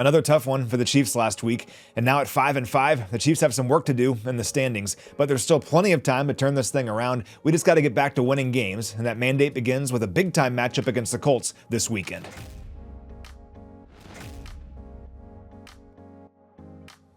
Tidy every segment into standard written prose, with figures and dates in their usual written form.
Another tough one for the Chiefs last week, and now at 5-5, the Chiefs have some work to do in the standings, but there's still plenty of time to turn this thing around. We just got to get back to winning games, and that mandate begins with a big-time matchup against the Colts this weekend.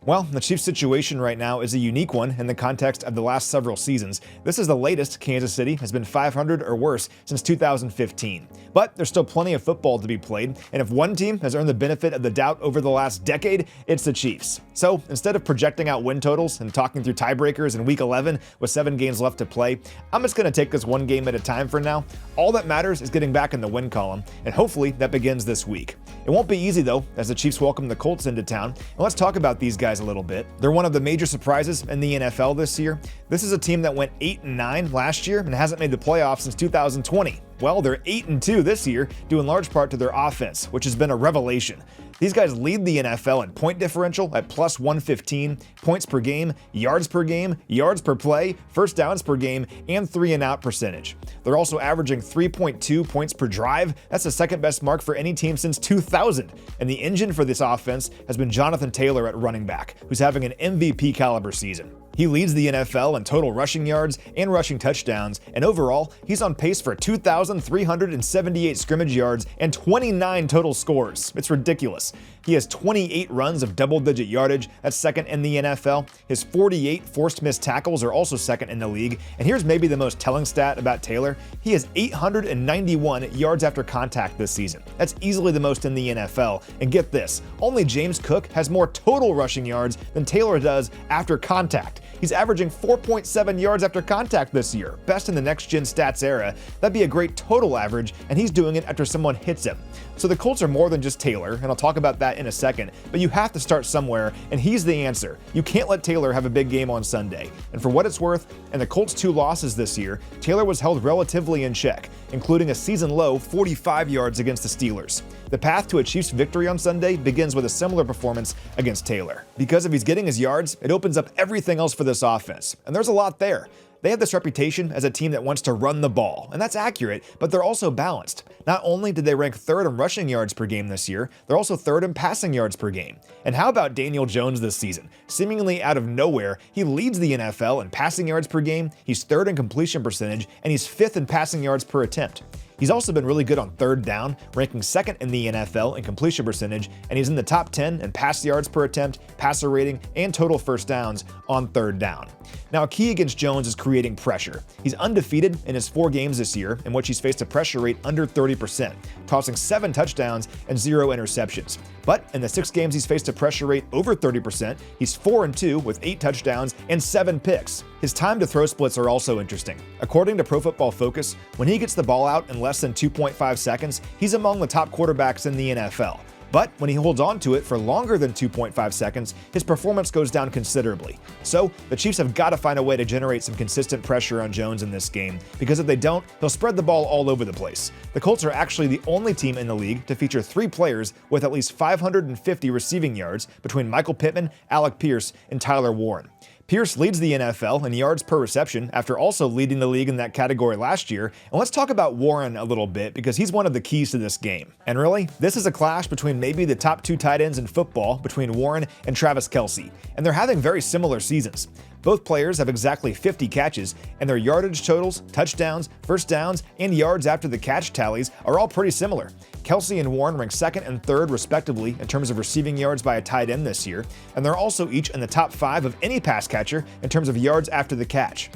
Well, the Chiefs' situation right now is a unique one in the context of the last several seasons. This is the latest Kansas City has been 500 or worse since 2015. But there's still plenty of football to be played, and if one team has earned the benefit of the doubt over the last decade, it's the Chiefs. So instead of projecting out win totals and talking through tiebreakers in Week 11 with 7 games left to play, I'm just going to take this one game at a time for now. All that matters is getting back in the win column, and hopefully that begins this week. It won't be easy though, as the Chiefs welcome the Colts into town, and let's talk about these guys a little bit. They're one of the major surprises in the NFL this year. This is a team that went 8-9 last year and hasn't made the playoffs since 2020. Well, they're 8-2 this year, due in large part to their offense, which has been a revelation. These guys lead the NFL in point differential at plus 115, points per game, yards per play, first downs per game, and 3-and-out percentage. They're also averaging 3.2 points per drive. That's the second best mark for any team since 2000. And the engine for this offense has been Jonathan Taylor at running back, who's having an MVP caliber season. He leads the NFL in total rushing yards and rushing touchdowns, and overall, he's on pace for 2,378 scrimmage yards and 29 total scores. It's ridiculous. He has 28 runs of double-digit yardage, that's second in the NFL. His 48 forced missed tackles are also second in the league, and here's maybe the most telling stat about Taylor. He has 891 yards after contact this season. That's easily the most in the NFL, and get this, only James Cook has more total rushing yards than Taylor does after contact. He's averaging 4.7 yards after contact this year, best in the next-gen stats era. That'd be a great total average, and he's doing it after someone hits him. So the Colts are more than just Taylor, and I'll talk about that in a second, but you have to start somewhere, and he's the answer. You can't let Taylor have a big game on Sunday. And for what it's worth, in the Colts' 2 losses this year, Taylor was held relatively in check, including a season-low 45 yards against the Steelers. The path to a Chiefs victory on Sunday begins with a similar performance against Taylor. Because if he's getting his yards, it opens up everything else for this offense, and there's a lot there. They have this reputation as a team that wants to run the ball, and that's accurate, but they're also balanced. Not only did they rank 3rd in rushing yards per game this year, they're also 3rd in passing yards per game. And how about Daniel Jones this season? Seemingly out of nowhere, he leads the NFL in passing yards per game, he's 3rd in completion percentage, and he's 5th in passing yards per attempt. He's also been really good on 3rd down, ranking 2nd in the NFL in completion percentage, and he's in the top 10 in pass yards per attempt, passer rating, and total first downs on 3rd down. Now, a key against Jones is creating pressure. He's undefeated in his 4 games this year, in which he's faced a pressure rate under 30%, tossing 7 touchdowns and 0 interceptions. But in the 6 games he's faced a pressure rate over 30%, he's 4-2 with 8 touchdowns and 7 picks. His time to throw splits are also interesting. According to Pro Football Focus, when he gets the ball out in less than 2.5 seconds, he's among the top quarterbacks in the NFL. But when he holds on to it for longer than 2.5 seconds, his performance goes down considerably. So the Chiefs have got to find a way to generate some consistent pressure on Jones in this game, because if they don't, he'll spread the ball all over the place. The Colts are actually the only team in the league to feature 3 players with at least 550 receiving yards between Michael Pittman, Alec Pierce, and Tyler Warren. Pierce leads the NFL in yards per reception after also leading the league in that category last year. And let's talk about Warren a little bit, because he's one of the keys to this game. And really, this is a clash between maybe the top 2 tight ends in football, between Warren and Travis Kelce. And they're having very similar seasons. Both players have exactly 50 catches, and their yardage totals, touchdowns, first downs, and yards after the catch tallies are all pretty similar. Kelce and Warren rank 2nd and 3rd respectively in terms of receiving yards by a tight end this year, and they're also each in the top 5 of any pass catcher in terms of yards after the catch.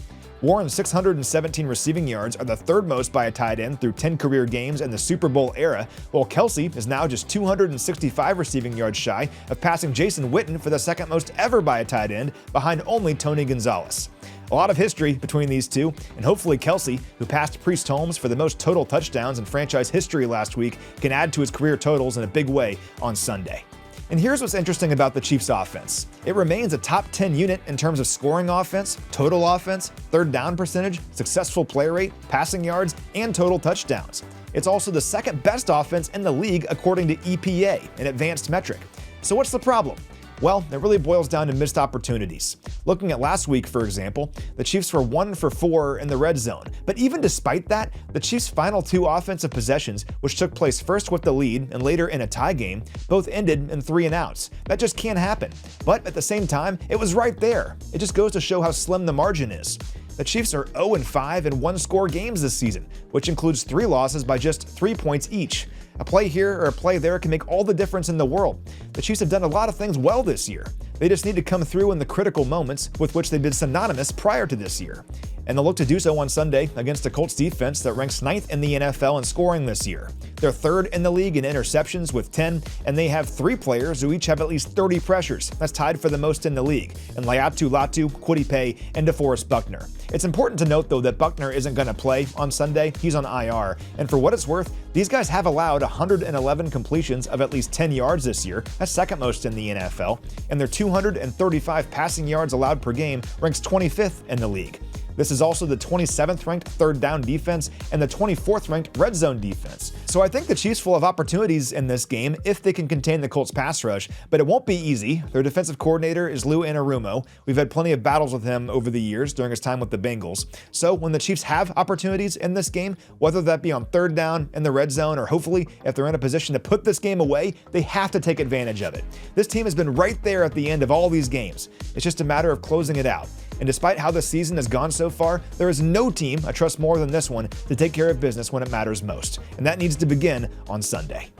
Warren's 617 receiving yards are the 3rd most by a tight end through 10 career games in the Super Bowl era, while Kelce is now just 265 receiving yards shy of passing Jason Witten for the 2nd most ever by a tight end, behind only Tony Gonzalez. A lot of history between these two, and hopefully Kelce, who passed Priest Holmes for the most total touchdowns in franchise history last week, can add to his career totals in a big way on Sunday. And here's what's interesting about the Chiefs' offense. It remains a top 10 unit in terms of scoring offense, total offense, 3rd down percentage, successful play rate, passing yards, and total touchdowns. It's also the 2nd best offense in the league according to EPA, an advanced metric. So what's the problem? Well, it really boils down to missed opportunities. Looking at last week, for example, the Chiefs were 1 for 4 in the red zone. But even despite that, the Chiefs' final 2 offensive possessions, which took place first with the lead and later in a tie game, both ended in 3 and outs. That just can't happen. But at the same time, it was right there. It just goes to show how slim the margin is. The Chiefs are 0-5 in one-score games this season, which includes 3 losses by just 3 points each. A play here or a play there can make all the difference in the world. The Chiefs have done a lot of things well this year. They just need to come through in the critical moments with which they've been synonymous prior to this year. And they'll look to do so on Sunday against a Colts defense that ranks 9th in the NFL in scoring this year. They're 3rd in the league in interceptions with 10, and they have 3 players who each have at least 30 pressures. That's tied for the most in the league, in Laiatu Latu, Kwity Paye, and DeForest Buckner. It's important to note, though, that Buckner isn't going to play on Sunday. He's on IR, and for what it's worth, these guys have allowed 111 completions of at least 10 yards this year. That's 2nd most in the NFL, and their 235 passing yards allowed per game ranks 25th in the league. This is also the 27th ranked third down defense and the 24th ranked red zone defense. So I think the Chiefs will have opportunities in this game if they can contain the Colts pass rush, but it won't be easy. Their defensive coordinator is Lou Anarumo. We've had plenty of battles with him over the years during his time with the Bengals. So when the Chiefs have opportunities in this game, whether that be on third down in the red zone or hopefully if they're in a position to put this game away, they have to take advantage of it. This team has been right there at the end of all these games. It's just a matter of closing it out. And despite how the season has gone so far, there is no team I trust more than this one to take care of business when it matters most. And that needs to begin on Sunday.